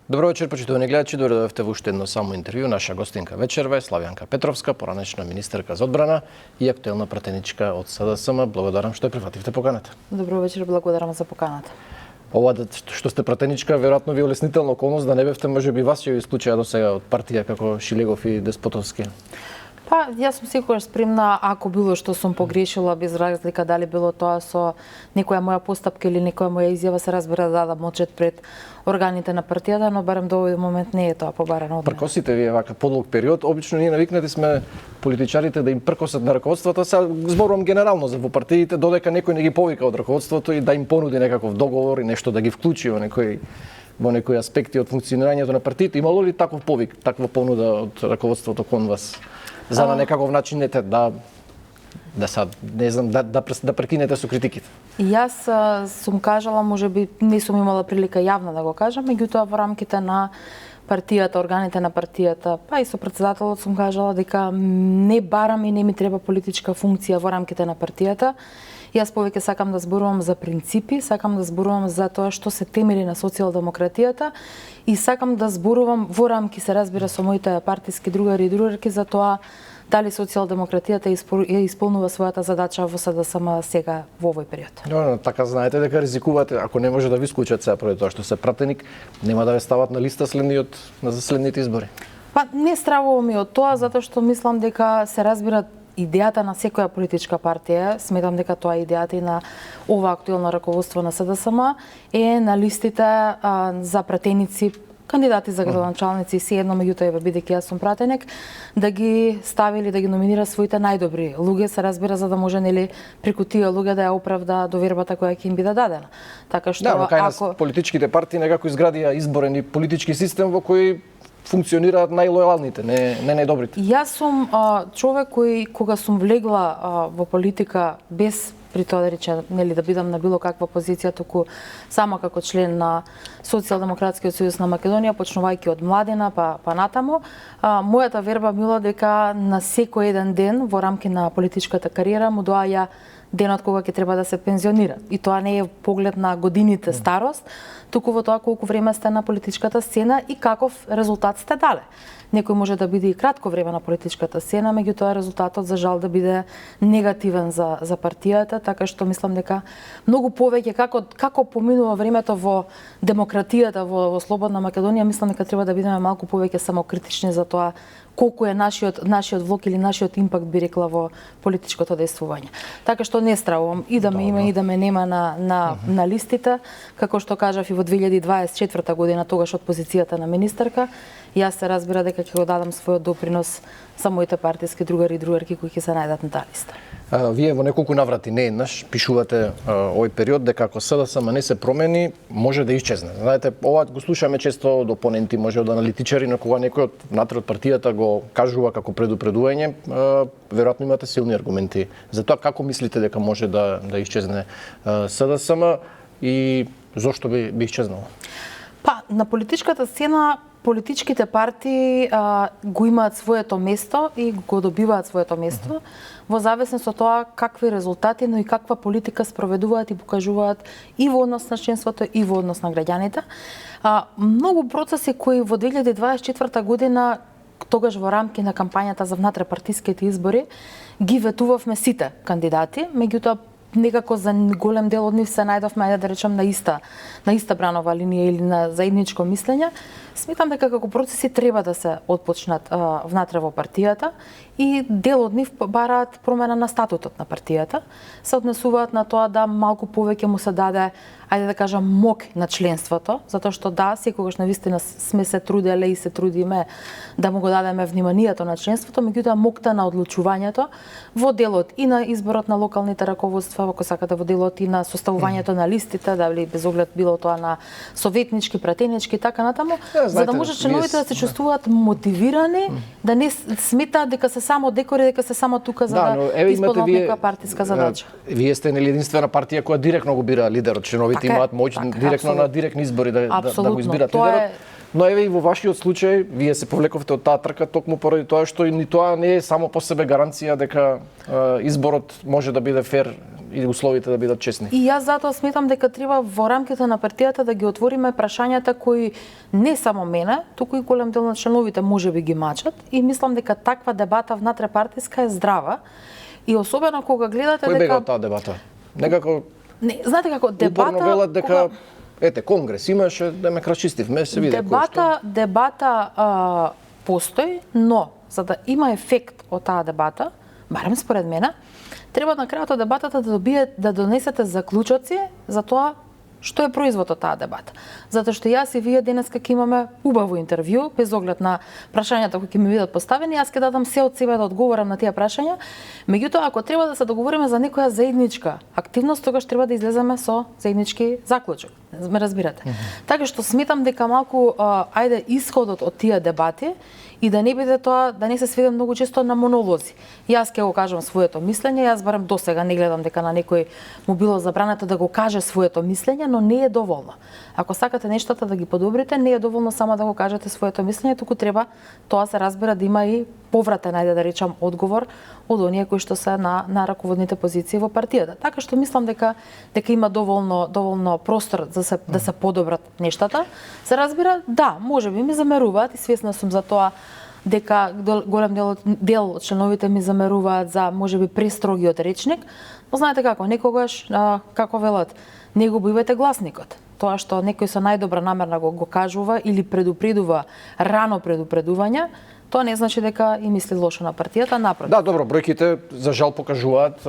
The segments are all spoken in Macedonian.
Добро вечер, почитувани гледачи, дојдовте во уште едно само интервју. Наша гостинка вечерва е Славјанка Петровска, поранешна министерка за одбрана и актуелна пратеничка од СДСМ. Благодарам што ја прифативте поканата. Добро вечер, благодарам за поканата. Ова што сте пратеничка, веројатно ви олеснителна околност да не бевте можеби Васиови случаја до сега од партија како Шилегов и Деспотовски. Па, јас сум секогаш спремна, ако било што сум погрешила, без разлика дали било тоа со некоја моја постапка или некоја моја изјава, се разбира, да дадам отчет пред органите на партијата, но барем до овој момент не е тоа побарано од мене. Пркосите вие вака подолг период, обично ние навикнати сме политичарите да им пркосат на раководството, сега зборувам генерално за во партиите, додека некој не ги повика од раководството и да им понуди некаков договор и нешто да ги вклучи во некои аспекти од функционирањето на партиите. Имало ли таков повик, таква понуда од раководството кон вас? За на некаков начин да прекинете со критиките. Јас сум кажала, можеби не сум имала прилика јавно да го кажам, меѓутоа во рамките на партијата, органите на партијата, па и со претседателот сум кажала дека не барам и не ми треба политичка функција во рамките на партијата. Јас повеќе сакам да зборувам за принципи, сакам да зборувам за тоа што се темели на социјалдемократијата и сакам да зборувам во рамки, се разбира, со моите партиски другари и другарки за тоа дали социјалдемократијата исполнува својата задача во СДСМ сега во овој период. Но така знаете дека ризикувате, ако не може да ви исклучат сега поради тоа што се пратеник, нема да ве стават на листа на следните избори. Па не стравувам и од тоа, затоа што мислам дека се разбира идејата на секоја политичка партија, сметам дека тоа е идејата и на ова актуелно раководство на СДСМ, е на листите за пратеници, кандидати за градоначалници, сеедно меѓутоа бидејќи јас сум пратеник, да ги стави или да ги номинира своите најдобри луѓе, се разбира, за да може нели преку тие луѓе да ја оправда довербата која ќе им биде дадена. Така што да, кај нас политичките партии некако изградија изборен и политички систем во кој функционираат најлојалните, не најдобрите. Јас сум човек кој кога сум влегла во политика без при тоа да рече, нели да бидам на било каква позиција, туку само како член на Социјалдемократскиот сојуз на Македонија, почнувајќи од младина па натаму, мојата верба била дека на секој еден ден во рамки на политичката кариера му доаѓа денот кога ќе треба да се пензионира. И тоа не е поглед на годините старост, туку во тоа колку време сте на политичката сцена и каков резултат сте дале. Некој може да биде и кратко време на политичката сцена, меѓутоа резултатот за жал да биде негативен за партијата, така што мислам дека многу повеќе како поминува времето во демократијата во слободна Македонија, мислам дека треба да бидеме малку повеќе самокритични за тоа колку е нашиот влог или нашиот импакт, би рекла, во политичкото дејствување. Така што не стравувам и да ме има и да ме нема на листите, како што кажав и во 2024 година, тогаш од позицијата на министерка, јас се разбира дека ќе го дадам својот допринос за моите партиски другари и другарки кои ќе се најдат на таа листа. Вие во неколку наврати не еднаш пишувате овој период дека ако СДСМ не се промени, може да исчезне. Знаете, ова го слушаме често од опоненти, може од аналитичари, но кога некој внатре од партијата го кажува како предупредување, веројатно имате силни аргументи за тоа како мислите дека може да исчезне СДСМ и зошто би исчезнало? Па, на политичката сцена политичките партии го имаат своето место и го добиваат своето место во зависност од тоа какви резултати, но и каква политика спроведуваат и покажуваат и во однос на членството и во однос на граѓаните. Многу процеси кои во 2024 година, тогаш во рамки на кампањата за внатрепартиските избори, ги ветувавме сите кандидати, меѓутоа некако за голем дел од нив се најдовме, да речем, на иста бранова линија или на заедничко мислење. Сметам дека како процеси треба да се отпочнат внатре во партијата и дел од нив бараат промена на статутот на партијата, се однесуваат на тоа да малку повеќе му се даде, ајде да кажам, мок на членството, затоа што да, секогаш навистина сме се труделе и се трудиме да му го дадеме вниманието на членството, меѓутоа мокта на одлучувањето во делот и на изборот на локалните раководства, ако сакате во делот и на составувањето на листите, дали без оглед било тоа на советнички, пратенички, така натаму, за да може членовите да се чувствуваат мотивирани, да не сметаат дека се само декори, дека се само тука за да исполнат некоја партиска задача. Вие сте нели единствена партија која директно го бира лидерот, членовите имаат моќ директно на директни избори да го избират лидерот. Но еве и во вашиот случај, вие се повлековте од таа трка токму поради тоа што ни тоа не е само по себе гаранција дека изборот може да биде фер и условите да бидат честни. И јас затоа сметам дека треба во рамките на партијата да ги отвориме прашањата кои не само мене, туку и голем дел на членовите можеби ги мачат, и мислам дека таква дебата внатре-партиска е здрава. И особено кога гледате Кој дека бега од таа дебата? Некако не, знаете како дебата упорно велат дека ете конгрес имаше да ме крачистивме, се види дебата постои, но за да има ефект од таа дебата, барем според мене, треба на крајот од дебатата да донесете заклучоци за тоа што е производ од таа дебата. Затоа што јас и вие денес ќе имаме убаво интервју, без оглед на прашањата кои ќе ми бидат поставени, јас ќе дадам се од себе да одговорам на тие прашања. Меѓутоа, ако треба да се договориме за некоја заедничка активност, тогаш треба да излеземе со заеднички заклучок. Ме разбирате? Така што сметам дека малку ајде исходот од тие дебати и да не биде тоа, да не се сведе многу често на монолози. Јас ќе го кажам своето мислење, јас барем досега не гледам дека на некој му било забрането да го каже своето мислење, но не е доволно. Ако сакате нештата да ги подобрите, не е доволно само да го кажете своето мислење, туку треба тоа се разбира да има и повратен, ајде да речам, одговор од оние кои што се на раководните позиции во партијата. Така што мислам дека има доволно простор да се подобрат нештата. Се разбира, да, можеби ми замеруваат и свесна сум за тоа дека голем дел од членовите ми замеруваат за можеби престрогиот речник, но знаете како, некогаш, како велат, не го бивајте гласникот. Тоа што некој со најдобра намерна го кажува или предупредува рано предупредување, тоа не значи дека и мисли лошо на партијата, напротив. Да, добро, бројките за жал покажуваат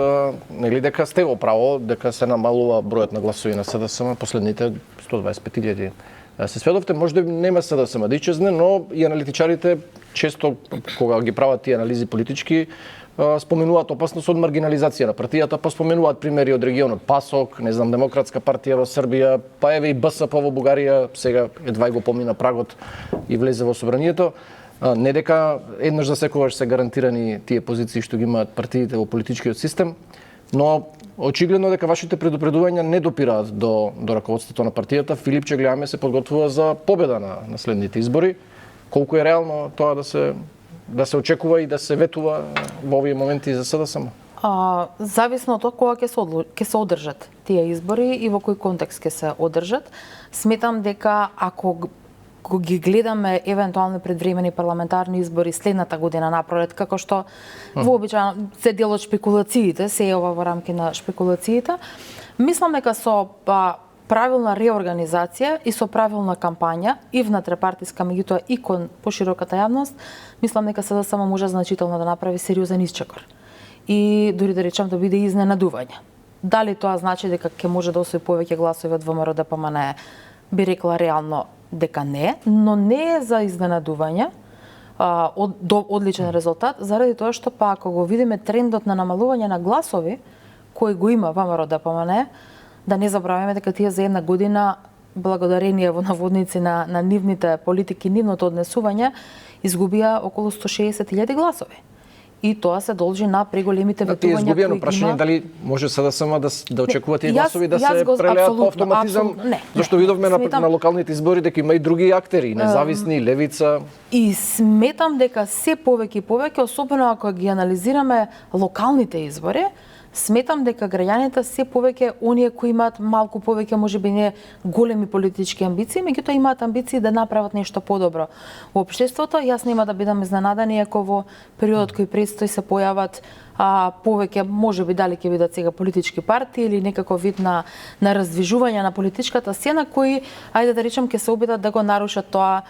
нели дека сте во право, дека се намалува бројот на гласови на СДСМ последните 125.000. Се сведовте, може да нема СДСМ да ичезне, но и аналитичарите често кога ги прават тие анализи политички споменуваат опасност од маргинализација на партијата, па споменуваат примери од регионот ПАСОК, не знам, Демократска партија во Србија, па еве и БСП во Бугарија, сега едва го помина прагот и влезе во собранието. Не дека еднаш за секогаш се гарантирани тие позиции што ги имаат партиите во политичкиот систем, но очигледно дека вашите предупредувања не допираат до раководството на партијата. Филипче, гледаме, се подготвува за победа на следните избори. Колку е реално тоа да се очекува и да се ветува во овие моменти за СДСМ? Зависно од тоа кога ќе се одржат тие избори и во кој контекст ќе се одржат. Сметам дека ако ги гледаме евентуални предвремени парламентарни избори следната година напролет, како што вообичаено се дел од шпекулациите, се е ова во рамки на шпекулациите, мислам дека со правилна реорганизација и со правилна кампања и внатрепартиска, меѓутоа и кон пошироката јавност, мислам дека СДСМ може значително да направи сериозен исчекор. И дури да речам да биде изненадување. Дали тоа значи дека ќе може да освои повеќе гласови од ВМРО ДПМНЕ, би рекла реално дека не, но не е за изненадување, одличен резултат, заради тоа што ако го видиме трендот на намалување на гласови, кој го има ВМРО ДПМНЕ, да не забравяме дека тие за една година, благодарение во наводници на нивните политики, нивното однесување, изгубија околу 160.000 гласови. И тоа се должи на преголемите ветувања кои изгубено прашање дали може СДСМ да очекува тие гласови да се прелеат по автоматизам, зашто видовме на локалните избори дека има и други актери, независни, левица. И сметам дека се повеќе и повеќе, особено ако ги анализираме локалните избори, сметам дека граѓаните се повеќе оние кои имаат малку повеќе, можеби не големи политички амбиции, меѓутоа имаат амбиции да направат нешто подобро во општеството. Јас нема да бидам изненадана ако во периодот кој предстои се појават повеќе, можеби дали ќе бидат сега политички партии или некако вид на раздвижување на политичката сцена кои, ајде да речем, ќе се обидат да го нарушат тоа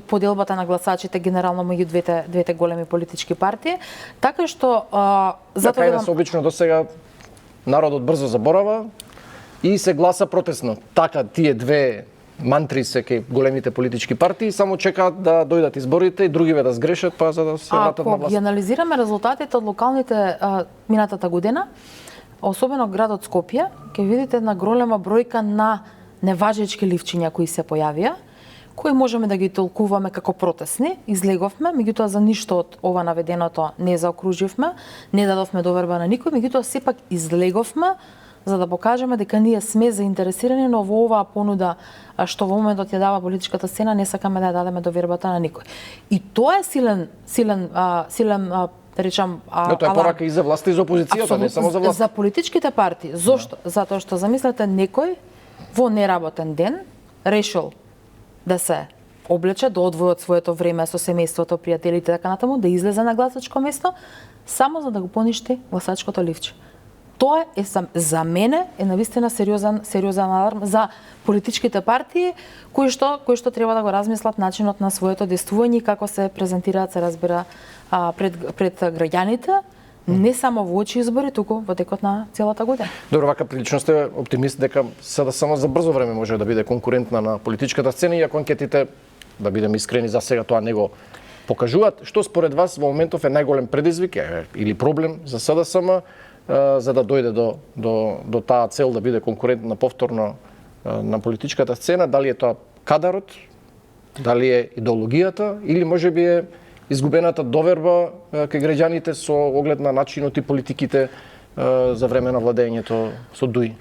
поделбата на гласачите генерално меѓу двете големи политички партии. Така што затоа да се обично досега народот брзо заборава и се гласа протестно. Така тие две мантри се кај големите политички партии, само чекаат да дојдат изборите и другиве да сгрешат, па за да се вратат на власт. Ако ги анализираме резултатите од локалните минатата година, особено градот Скопје, ќе видите една голема бројка на неважечки ливчиња кои се појавија, кои можеме да ги толкуваме како протестни, излеговме, меѓутоа за ништо од ова наведеното не заокруживме, не дадовме доверба на никој, меѓутоа сепак излеговме за да покажеме дека ние сме заинтересирани, но во оваа понуда што во моментот ја дава политичката сцена, не сакаме да ја дадеме довербата на никој. И тоа е силен да речам, Но тоа е порака и за власта и за опозицијата, не само за власта. За политичките партии. Зошто? Затоа што замислете некој во неработен ден решил да се облече, да одвои од своето време со семејството, пријателите така натаму, да излезе на гласачко место, само за да го поништи гласачкото ливче. Тоа е за мене е навистина сериозен аларм за политичките партии кои што треба да го размислат начинот на своето действување и како се презентираат, се разбира, пред граѓаните, не само во очи избори, туку во текот на целата година. Добро, вака прилично сте оптимист дека сега само за брзо време може да биде конкурентна на политичката сцена, иако анкетите, да бидеме искрени, за сега тоа не го покажуваат. Што според вас во моментов е најголем предизвик или проблем за СДСМ за да дојде до таа цел да биде конкурентна повторно на политичката сцена? Дали е тоа кадарот, дали е идеологијата или можеби е изгубената доверба кај граѓаните со оглед на начинот и политиките за време на владењето со ДУИ?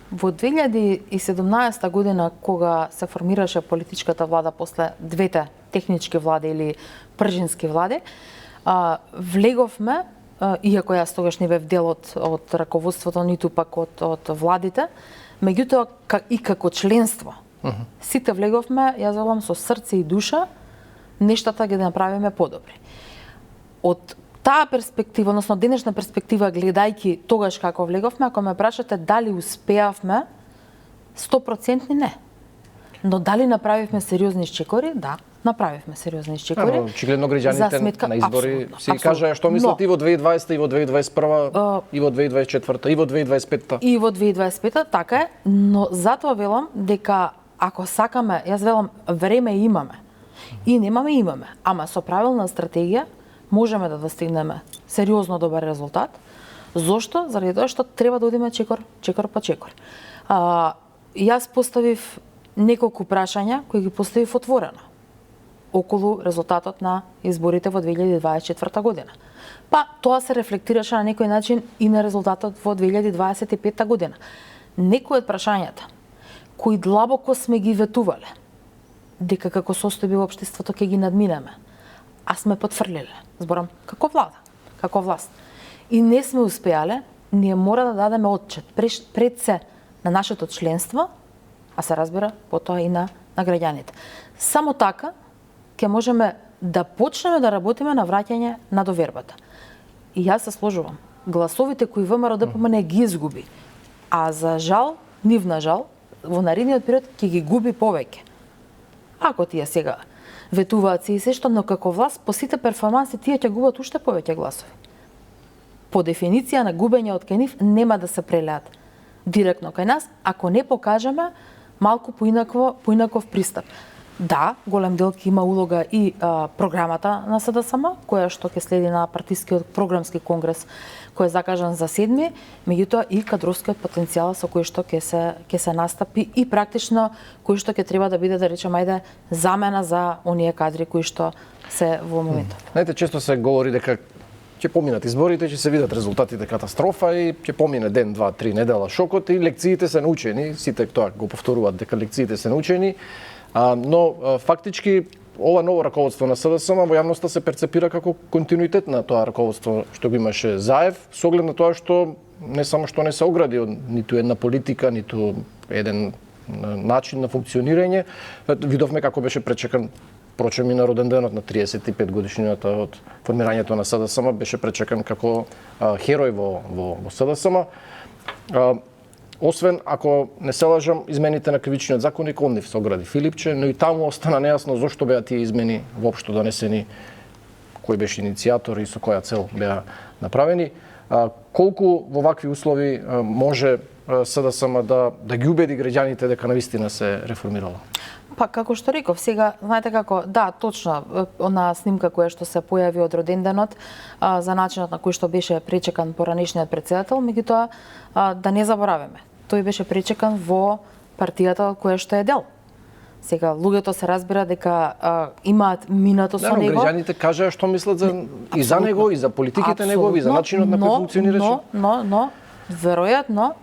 Во 2017 година, кога се формираше политичката влада после двете технички влади или пржински влади, влеговме, иако јас тогаш не бев дел од раководството, ниту пак од владите, меѓутоа и како членство. Сите влеговме, јас велам, со срце и душа, нештата ги направиме подобри. Од таа перспектива, односно денешна перспектива, гледајќи тогаш како влеговме, ако ме прашате дали успеавме, 100% не. Но дали направивме сериозни чекори? Да, направивме сериозни чекори. Очигледно граѓаните на избори си кажаа што мислат и во 2020, и во 2021, и во 2024, и во 2025. И во 2025, така е, но затоа велам дека ако сакаме, јас велам, време имаме. И имаме, ама со правилна стратегија можеме да достигнеме сериозно добар резултат. Зошто? Заради тоа што треба да одиме чекор по чекор. Јас поставив неколку прашања кои ги поставив отворено околу резултатот на изборите во 2024 година. Па тоа се рефлектираше на некој начин и на резултатот во 2025 година. Некои од прашањата кои длабоко сме ги ветувале, дека како состојби во општеството ќе ги надминеме, а сме потфрлиле, зборам, како влада, како власт. И не сме успеале, ние мора да дадеме отчет пред се на нашето членство, а се разбира потоа и на граѓаните. Само така ќе можеме да почнеме да работиме на враќање на довербата. И јас се сложувам. Гласовите кои ВМРО ДПМН ги изгуби, а за жал, нивна жал, во наредниот период ќе ги губи повеќе. Ако тие сега ветуваат се и се што, но како власт по сите перформанси тие ќе губат уште повеќе гласови. По дефиниција на губење од кај нив нема да се прелеат директно кај нас, ако не покажеме малку поинаков пристап. Да, голем дел ќе има улога и програмата на СДСМ, која што ќе следи на партискиот програмски конгрес кој е закажан за 7, меѓутоа и кадровскиот потенцијал со кој што ќе се настапи и практично кој што ќе треба да биде, да речеме, ајде, замена за оние кадри кои што се во моментот. Знаете, често се говори дека ќе поминат изборите, ќе се видат резултатите катастрофа и ќе помине ден, два, три недела шокот и лекциите се научени, сите тоа го повторуваат дека лекциите се научени, но фактички ова ново раководство на СДСМ во јавноста се перцепира како континуитет на тоа раководство што го имаше Заев, со оглед на тоа што не само што не се огради од ниту една политика, ниту еден начин на функционирање. Видовме како беше пречекан, прочем и на роден денот на 35 годишнината од формирањето на СДСМ, беше пречекан како херој во СДСМ. Освен, ако не се лажам, измените на кривичниот законник, он нив се огради Филипче, но и таму остана нејасно зошто беа тие измени воопшто донесени, кој беше иницијатор и со која цел беа направени. Колку во вакви услови може СДСМ да ги убеди граѓаните дека навистина се реформирала? Па, како што реков, сега, знаете како, да, точно, на снимка која што се појави од роден денот, за начинот на кој што беше пречекан поранешниот председател, меѓутоа, да не забораваме, тој беше пречекан во партијата која што е дел. Сега, луѓето се разбира дека имаат минато со него. Граѓаните кажаа што мислат и за него, и за политиките негови, и за начинот на кој функционираше. Но, веројатно,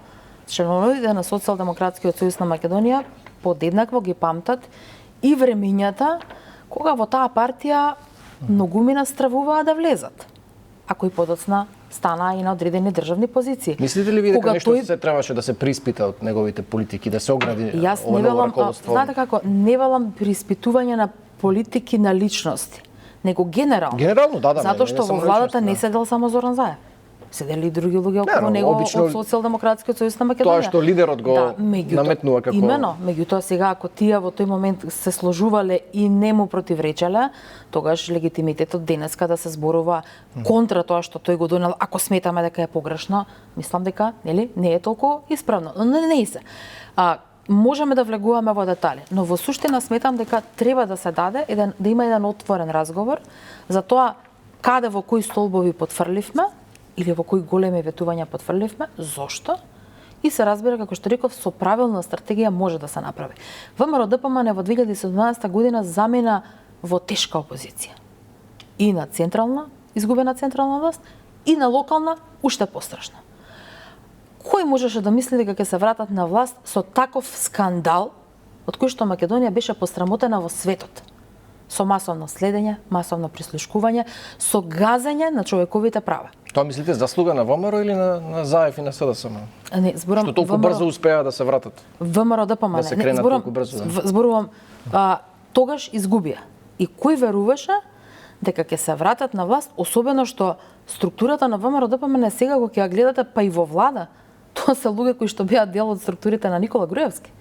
членовите на Социјалдемократскиот сојуз на Македонија подеднакво ги памтат и времењата кога во таа партија многумина стравуваа да влезат. а кои подоцна стана и на одредени државни позиции. Мислите ли ви дека Кога нешто се требаше да се приспита од неговите политики, да се огради Јас ова не ново велам, раководство? знаете како, не велам приспитување на политики на личности, него генерално. Генерално, да, Затоа што само во владата личности, не да. седел само Зоран Заев. Седели и други луѓе околу но него обично од Социјалдемократскиот сојуз на Македонија. Тоа што лидерот го наметнува како... Имено, меѓутоа сега ако тие во тој момент се сложувале и не му противречеле, тогаш легитимитетот денеска да се зборува контра тоа што тој го донел, ако сметаме дека е погрешно, мислам дека нели не е толку исправно. Но не се. Можеме да влегуваме во детали, но во суштина сметам дека треба да се даде да има еден отворен разговор за тоа каде во кои столбови потфрливме или во кои големи ветувања потфрливме, зошто? И се разбира, како што реков, со правилна стратегија може да се направи. ВМРО ДПМН во 2017 година замина во тешка опозиција. И на централна, изгубена централна власт, и на локална, уште пострашна. Кој можеше да мисли дека ќе се вратат на власт со таков скандал, од кој што Македонија беше пострамотена во светот? Со масовно следење, масовно прислушкување, со газење на човековите права. Тоа мислите заслуга на ВМРО или на Заев и на СДСМ? Не, зборам што толку брзо успеа да се вратат? ВМРО ДПМН. Да се кренат толку брзо. Зборувам, тогаш изгубија. И кој веруваше дека ќе се вратат на власт, особено што структурата на ВМРО ДПМН сега кога ќе ја гледате па и во влада, тоа се луѓе кои што беа дел од структурите на Никола Груевски.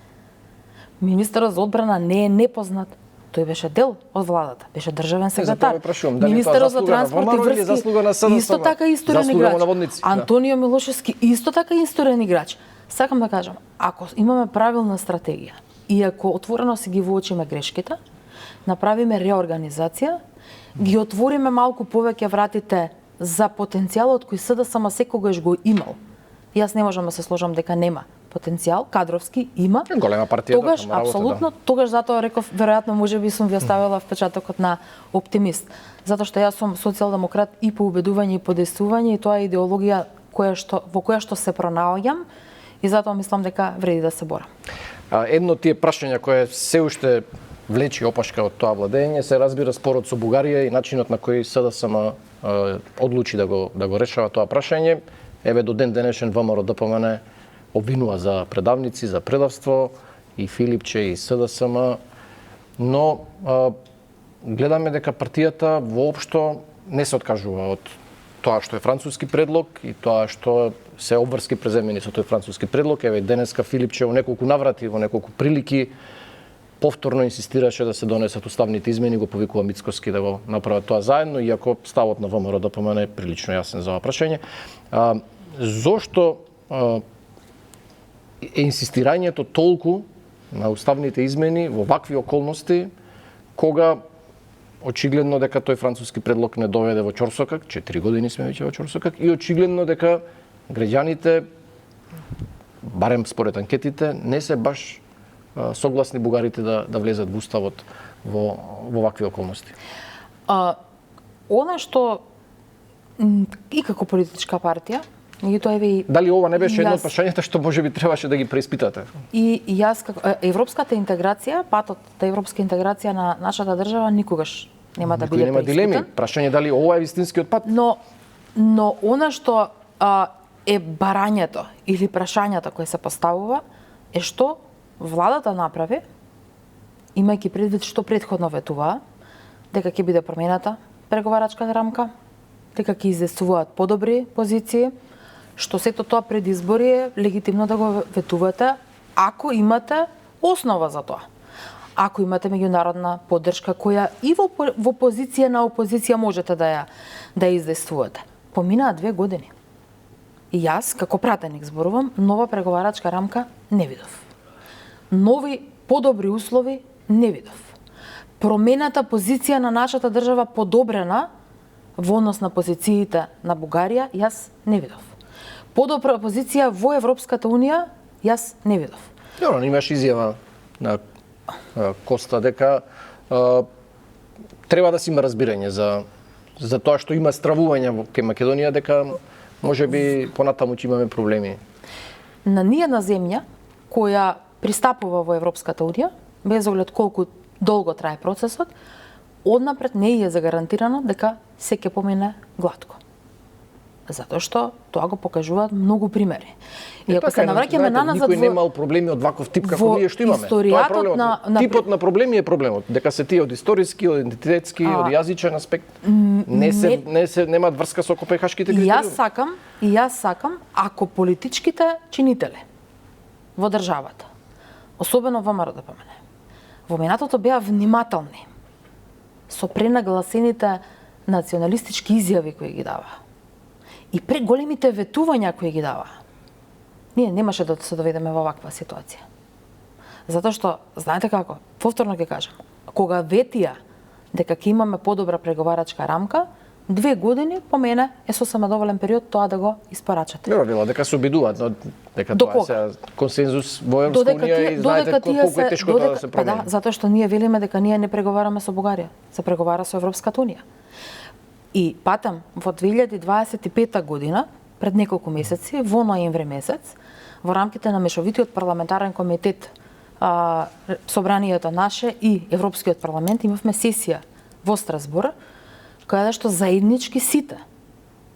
Министерот за одбрана не е непознат. Тој беше дел од владата, беше државен секретар. Министерот за транспорт и врски, исто така исторен играч. Антонио Милошевски, исто така исторен играч. Сакам да кажам, ако имаме правилна стратегија и ако отворено си ги воочиме грешките, направиме реорганизација, ги отвориме малку повеќе вратите за потенцијалот кој СДСМ секогаш го имал. Јас не можам да се сложам дека нема потенцијал, кадровски има. Голема партија. Тогаш, апсолутно, тогаш затоа реков, веројатно можеби сум ви оставила впечатокот на оптимист. Затоа што јас сум социјалдемократ и по убедување и по действување и тоа е идеологија во која што се пронаоѓам и затоа мислам дека вреди да се борам. Едно тие прашања кое се уште влечи опашка од тоа владење се разбира спорот со Бугарија и начинот на кој СДСМ одлучи да го решава тоа прашање. Еве до ден денешен ВМРО ДПМН обвинува за предавници, за предавство и Филипче и СДСМ, но гледаме дека партијата воопшто не се откажува од тоа што е француски предлог и тоа што се обврски преземени со тој француски предлог. Еве денеска Филипче во неколку наврати, во неколку прилики повторно инсистираше да се донесат уставните измени, го повикува Мицкоски да го направат тоа заедно, иако ставот на ВМРО ДПМН е прилично јасен за ова прашање. Зошто е инсистирањето толку на уставните измени во вакви околности, кога очигледно дека тој француски предлог не доведе во ќорсокак, 4 години сме веќе во ќорсокак, и очигледно дека граѓаните, барем според анкетите, не се баш согласни бугарите да влезат во уставот во вакви околности. Она што и како политичка партија, дали ова не беше едно од прашањата што можеби требаше да ги преиспитате? И јас како европската интеграција, патот да европска интеграција на нашата држава никогаш нема да биде преиспитан. Нема дилеми, прашање дали ова е вистинскиот пат. Но она што е барањето или прашањата кои се поставува е што владата направи, имајќи предвид што претходно ветуваа, дека ќе биде промената преговарачката рамка, дека ќе издействуваат подобри позиции, што сето тоа пред избори е легитимно да го ветувате, ако имате основа за тоа. Ако имате меѓународна поддршка која и во позиција на опозиција можете да ја издействувате. Поминаа 2 години. И јас, како пратеник зборувам, нова преговарачка рамка не видов. Нови, подобри услови не видов. Промената позиција на нашата држава подобрена во однос на позициите на Бугарија, јас не видов. Подобра позиција во Европската Унија, јас не видов. Добро, имаш изјава на Коста дека треба да се има разбирање за тоа што има стравување кај Македонија, дека можеби понатаму ќе имаме проблеми. На ниједна земја која пристапува во Европската Унија, без оглед колку долго трае процесот, однапред не е загарантирано дека се ќе помине глатко. Затоа што тоа го покажуваат многу примери. И ако Така се е, навраќаме знаете, наназад никој немал проблеми од ваков тип како во ние што имаме. Тоа е историјатот проблемот. на Типот на проблеми е проблемот. Дека се тие од историски, од идентитетски, од јазичен аспект, немаат врска со копенхашките И критериуми. јас сакам ако политичките чинители во државата, особено во МРДПМН, во минатото беа внимателни со пренагласените националистички изјави кои ги дава и преголемите ветувања кои ги дава, ние немаше да се доведеме во ваква ситуација. Затоа што, знаете како, повторно ќе кажам, кога ветија дека ќе имаме подобра преговарачка рамка, 2 години по мене е сосема доволен период тоа да го испорачате. Нема вела дека се обидуваат, но дека До тоа е кога? сега консензус во Европска унија и знаете колку е тешко тоа да се промени. Да, затоа што ние велиме дека ние не преговараме со Бугарија, се преговара со Европската унија. И патам во 2025 година, пред неколку месеци, во ноември месец, во рамките на мешовитиот парламентарен комитет, собранието наше и Европскиот парламент, имавме сесија во Страсбур, каде што заеднички сите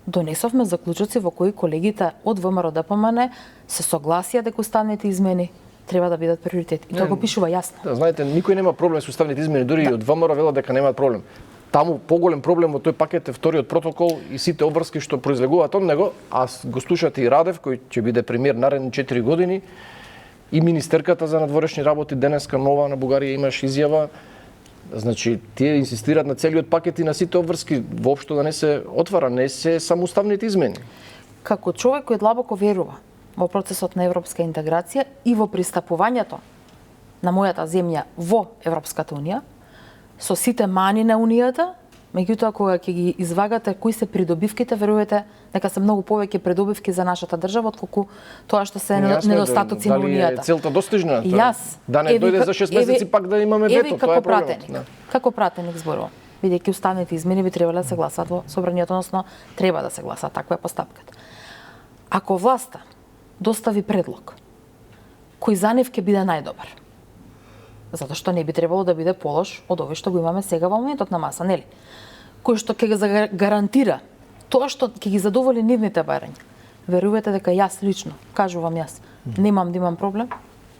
донесовме заклучоци во кои колегите од ВМРО-ДПМН се согласија дека уставните измени треба да бидат приоритет. И тоа го пишува јасно. Да, знаете, никој нема проблем со уставните измени, дури и од ВМРО велат дека немаат проблем. Таму поголем проблем во тој пакет е вториот протокол и сите обврски што произлегуваат од него, а го слушате и Радев кој ќе биде премиер наредни 4 години, и министерката за надворешни работи денеска нова на Бугарија имаш изјава. Значи, тие инсистираат на целиот пакет и на сите обврски, воопшто да не се отвара, не се само уставните измени. Како човек кој длабоко верува во процесот на европска интеграција и во пристапувањето на мојата земја во Европската унија, со сите мани на унијата, меѓутоа кога ќе ги извагате кои се придобивките, верувате дека се многу повеќе придобивки за нашата држава отколку тоа што се недостатоци на унијата. Дали е целта достижна? И јас да не дојде за 6 месеци пак да имаме вето, тоа е проблемот. Како пратеник зборувам, бидејќи уставните измени би требале да се гласат во собранието, односно треба да се гласа, таква е постапката. Ако власта достави предлог кој за нив ќе биде најдобар, затоа што не би требало да биде полош од овој што го имаме сега во моментот на маса, нели? Кој што ќе го гарантира тоа што ќе ги задоволи нивните барања. Верувате дека јас лично, кажувам јас, немам да имам проблем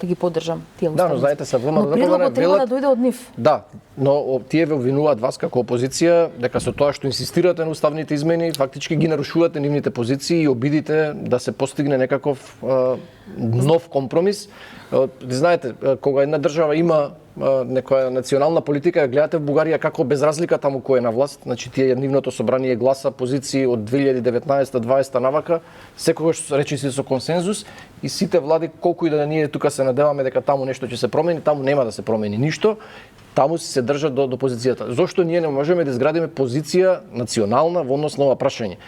да ги поддржам тие уставници. Да, но знаете, се но предлогот треба да дојде од нив. Да, но тие ве обвинуваат вас како опозиција дека со тоа што инсистирате на уставните измени, фактички ги нарушувате нивните позиции и обидите да се постигне некаков нов компромис. Знаете, кога една држава има некоја национална политика, гледате в Бугарија како без разлика таму кој е на власт, значи тие нивното собрание гласа позиции од 2019-2020 навака, секогаш речиси со консензус и сите влади колку и да ние тука се надеваме дека таму нешто ќе се промени, таму нема да се промени ништо. Таму се држат до позицијата. Зошто ние не можеме да изградиме позиција национална во однос на ова прашање?